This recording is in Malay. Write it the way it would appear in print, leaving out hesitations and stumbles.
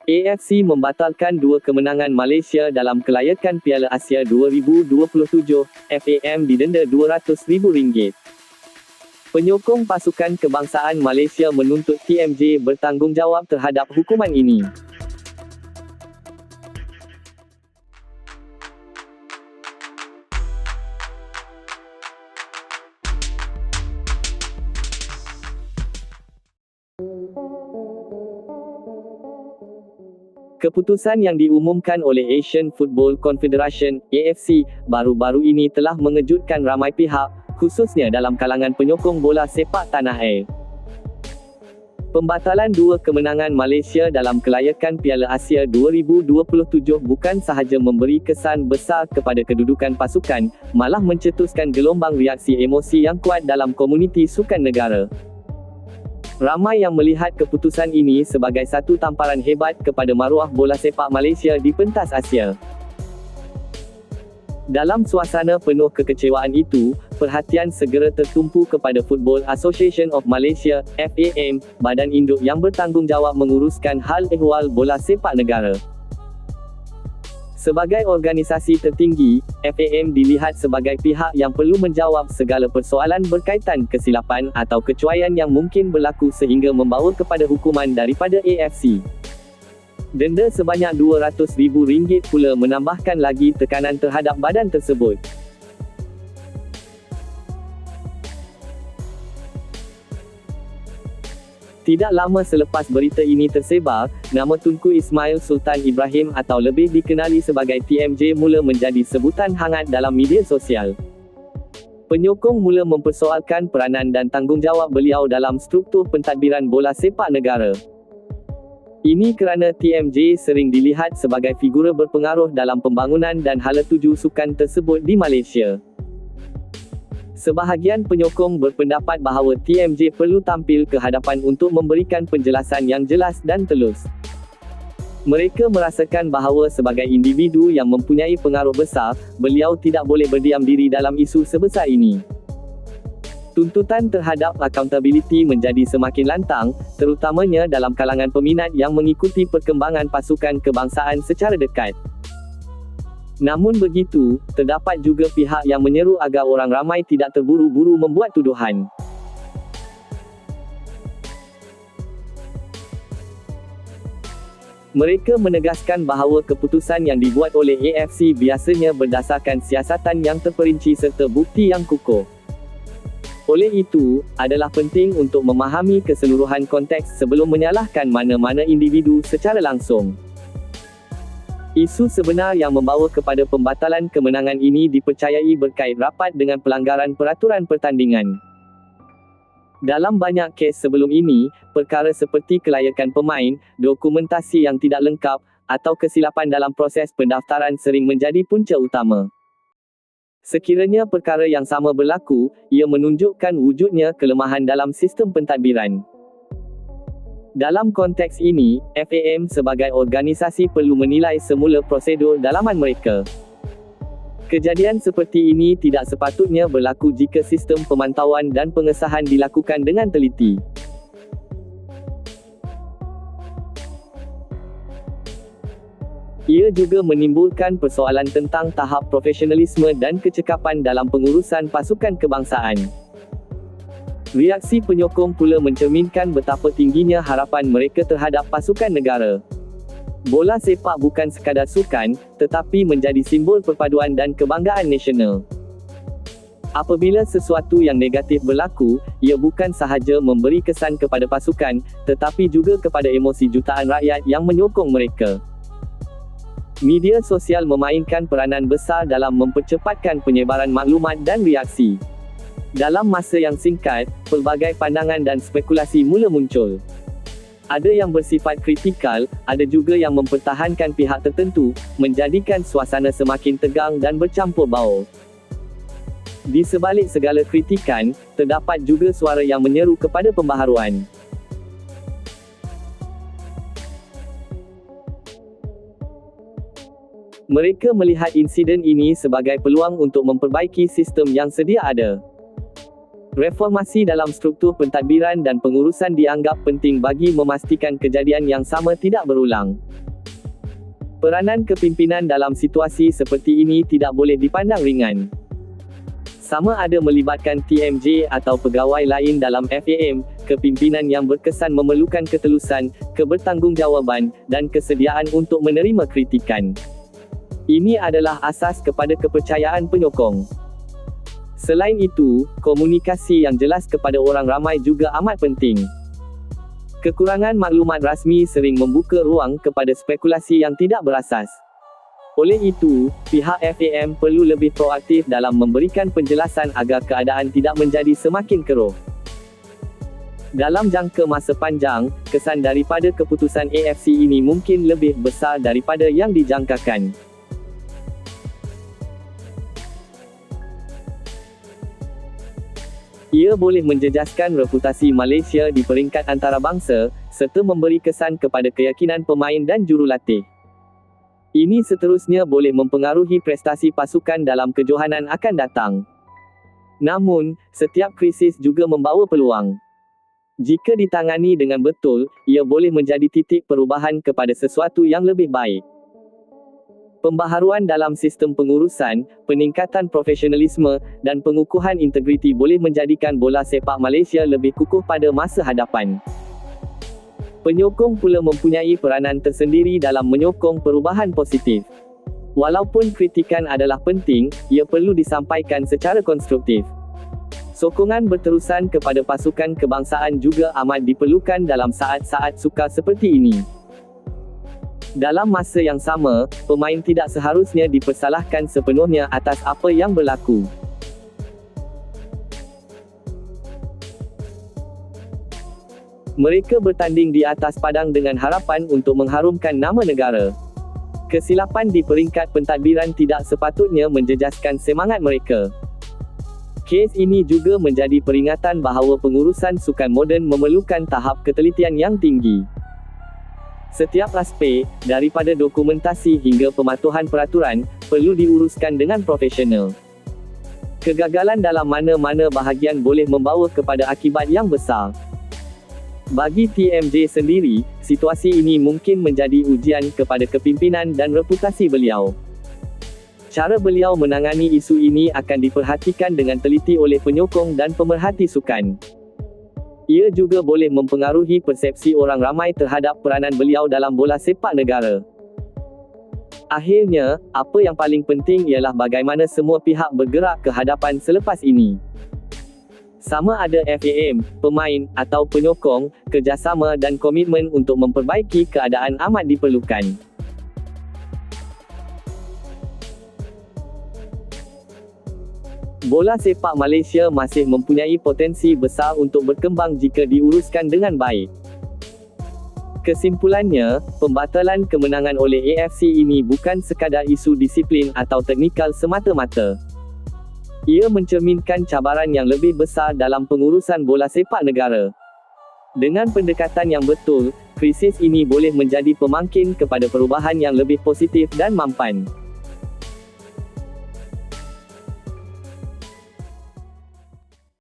AFC membatalkan 2 kemenangan Malaysia dalam kelayakan Piala Asia 2027, FAM didenda RM200,000. Penyokong pasukan kebangsaan Malaysia menuntut TMJ bertanggungjawab terhadap hukuman ini. Keputusan yang diumumkan oleh Asian Football Confederation, AFC, baru-baru ini telah mengejutkan ramai pihak, khususnya dalam kalangan penyokong bola sepak tanah air. Pembatalan 2 kemenangan Malaysia dalam kelayakan Piala Asia 2027 bukan sahaja memberi kesan besar kepada kedudukan pasukan, malah mencetuskan gelombang reaksi emosi yang kuat dalam komuniti sukan negara. Ramai yang melihat keputusan ini sebagai satu tamparan hebat kepada maruah bola sepak Malaysia di pentas Asia. Dalam suasana penuh kekecewaan itu, perhatian segera tertumpu kepada Football Association of Malaysia, FAM, badan induk yang bertanggungjawab menguruskan hal ehwal bola sepak negara. Sebagai organisasi tertinggi, FAM dilihat sebagai pihak yang perlu menjawab segala persoalan berkaitan kesilapan atau kecuaian yang mungkin berlaku sehingga membawa kepada hukuman daripada AFC. Denda sebanyak RM200,000 pula menambahkan lagi tekanan terhadap badan tersebut. Tidak lama selepas berita ini tersebar, nama Tunku Ismail Sultan Ibrahim atau lebih dikenali sebagai TMJ mula menjadi sebutan hangat dalam media sosial. Penyokong mula mempersoalkan peranan dan tanggungjawab beliau dalam struktur pentadbiran bola sepak negara. Ini kerana TMJ sering dilihat sebagai figura berpengaruh dalam pembangunan dan hala tuju sukan tersebut di Malaysia. Sebahagian penyokong berpendapat bahawa TMJ perlu tampil ke hadapan untuk memberikan penjelasan yang jelas dan telus. Mereka merasakan bahawa sebagai individu yang mempunyai pengaruh besar, beliau tidak boleh berdiam diri dalam isu sebesar ini. Tuntutan terhadap accountability menjadi semakin lantang, terutamanya dalam kalangan peminat yang mengikuti perkembangan pasukan kebangsaan secara dekat. Namun begitu, terdapat juga pihak yang menyeru agar orang ramai tidak terburu-buru membuat tuduhan. Mereka menegaskan bahawa keputusan yang dibuat oleh AFC biasanya berdasarkan siasatan yang terperinci serta bukti yang kukuh. Oleh itu, adalah penting untuk memahami keseluruhan konteks sebelum menyalahkan mana-mana individu secara langsung. Isu sebenar yang membawa kepada pembatalan kemenangan ini dipercayai berkait rapat dengan pelanggaran peraturan pertandingan. Dalam banyak kes sebelum ini, perkara seperti kelayakan pemain, dokumentasi yang tidak lengkap, atau kesilapan dalam proses pendaftaran sering menjadi punca utama. Sekiranya perkara yang sama berlaku, ia menunjukkan wujudnya kelemahan dalam sistem pentadbiran. Dalam konteks ini, FAM sebagai organisasi perlu menilai semula prosedur dalaman mereka. Kejadian seperti ini tidak sepatutnya berlaku jika sistem pemantauan dan pengesahan dilakukan dengan teliti. Ia juga menimbulkan persoalan tentang tahap profesionalisme dan kecekapan dalam pengurusan pasukan kebangsaan. Reaksi penyokong pula mencerminkan betapa tingginya harapan mereka terhadap pasukan negara. Bola sepak bukan sekadar sukan, tetapi menjadi simbol perpaduan dan kebanggaan nasional. Apabila sesuatu yang negatif berlaku, ia bukan sahaja memberi kesan kepada pasukan, tetapi juga kepada emosi jutaan rakyat yang menyokong mereka. Media sosial memainkan peranan besar dalam mempercepatkan penyebaran maklumat dan reaksi. Dalam masa yang singkat, pelbagai pandangan dan spekulasi mula muncul. Ada yang bersifat kritikal, ada juga yang mempertahankan pihak tertentu, menjadikan suasana semakin tegang dan bercampur baur. Di sebalik segala kritikan, terdapat juga suara yang menyeru kepada pembaharuan. Mereka melihat insiden ini sebagai peluang untuk memperbaiki sistem yang sedia ada. Reformasi dalam struktur pentadbiran dan pengurusan dianggap penting bagi memastikan kejadian yang sama tidak berulang. Peranan kepimpinan dalam situasi seperti ini tidak boleh dipandang ringan. Sama ada melibatkan TMJ atau pegawai lain dalam FAM, kepimpinan yang berkesan memerlukan ketelusan, kebertanggungjawabан, dan kesediaan untuk menerima kritikan. Ini adalah asas kepada kepercayaan penyokong. Selain itu, komunikasi yang jelas kepada orang ramai juga amat penting. Kekurangan maklumat rasmi sering membuka ruang kepada spekulasi yang tidak berasas. Oleh itu, pihak FAM perlu lebih proaktif dalam memberikan penjelasan agar keadaan tidak menjadi semakin keruh. Dalam jangka masa panjang, kesan daripada keputusan AFC ini mungkin lebih besar daripada yang dijangkakan. Ia boleh menjejaskan reputasi Malaysia di peringkat antarabangsa, serta memberi kesan kepada keyakinan pemain dan jurulatih. Ini seterusnya boleh mempengaruhi prestasi pasukan dalam kejohanan akan datang. Namun, setiap krisis juga membawa peluang. Jika ditangani dengan betul, ia boleh menjadi titik perubahan kepada sesuatu yang lebih baik. Pembaharuan dalam sistem pengurusan, peningkatan profesionalisme, dan pengukuhan integriti boleh menjadikan bola sepak Malaysia lebih kukuh pada masa hadapan. Penyokong pula mempunyai peranan tersendiri dalam menyokong perubahan positif. Walaupun kritikan adalah penting, ia perlu disampaikan secara konstruktif. Sokongan berterusan kepada pasukan kebangsaan juga amat diperlukan dalam saat-saat sukar seperti ini. Dalam masa yang sama, pemain tidak seharusnya dipersalahkan sepenuhnya atas apa yang berlaku. Mereka bertanding di atas padang dengan harapan untuk mengharumkan nama negara. Kesilapan di peringkat pentadbiran tidak sepatutnya menjejaskan semangat mereka. Kes ini juga menjadi peringatan bahawa pengurusan sukan moden memerlukan tahap ketelitian yang tinggi. Setiap aspek, daripada dokumentasi hingga pematuhan peraturan, perlu diuruskan dengan profesional. Kegagalan dalam mana-mana bahagian boleh membawa kepada akibat yang besar. Bagi TMJ sendiri, situasi ini mungkin menjadi ujian kepada kepimpinan dan reputasi beliau. Cara beliau menangani isu ini akan diperhatikan dengan teliti oleh penyokong dan pemerhati sukan. Ia juga boleh mempengaruhi persepsi orang ramai terhadap peranan beliau dalam bola sepak negara. Akhirnya, apa yang paling penting ialah bagaimana semua pihak bergerak ke hadapan selepas ini. Sama ada FAM, pemain, atau penyokong, kerjasama dan komitmen untuk memperbaiki keadaan amat diperlukan. Bola sepak Malaysia masih mempunyai potensi besar untuk berkembang jika diuruskan dengan baik. Kesimpulannya, pembatalan kemenangan oleh AFC ini bukan sekadar isu disiplin atau teknikal semata-mata. Ia mencerminkan cabaran yang lebih besar dalam pengurusan bola sepak negara. Dengan pendekatan yang betul, krisis ini boleh menjadi pemangkin kepada perubahan yang lebih positif dan mampan.